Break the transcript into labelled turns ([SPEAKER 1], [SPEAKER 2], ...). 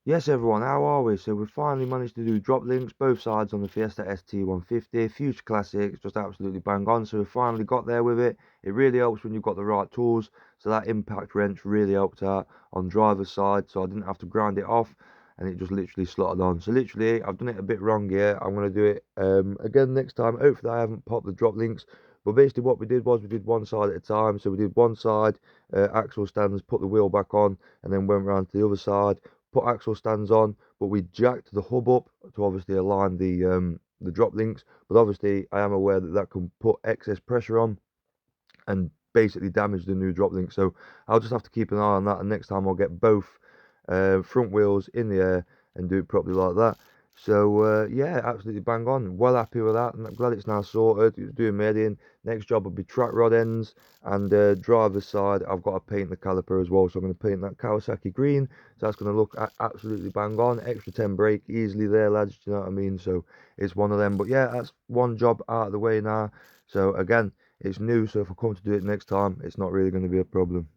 [SPEAKER 1] Yes everyone, how are we? So we finally managed to do drop links, both sides on the Fiesta ST150, future classics, just absolutely bang on. So we finally got there with it. It really helps when you've got the right tools. So that impact wrench really helped out on driver's side, so I didn't have to grind it off and it just literally slotted on. So literally, I've done it a bit wrong here. I'm going to do it again next time. Hopefully I haven't popped the drop links. But basically what we did was we did one side at a time. So we did one side, axle stands, put the wheel back on, and then went round to the other side, put axle stands on, but we jacked the hub up to obviously align the drop links. But obviously, I am aware that that can put excess pressure on and basically damage the new drop link. So I'll just have to keep an eye on that, and next time I'll get both front wheels in the air and do it properly like that. So yeah, absolutely bang on. Well happy with that, and I'm glad it's now sorted. It's doing my head in. Next job will be track rod ends and driver's side. I've got to paint the caliper as well, so I'm going to paint that Kawasaki green. So that's going to look absolutely bang on. Extra 10 brake easily there, lads. Do you know what I mean? So it's one of them. But yeah, that's one job out of the way now. So again, it's new, so if I come to do it next time, it's not really going to be a problem.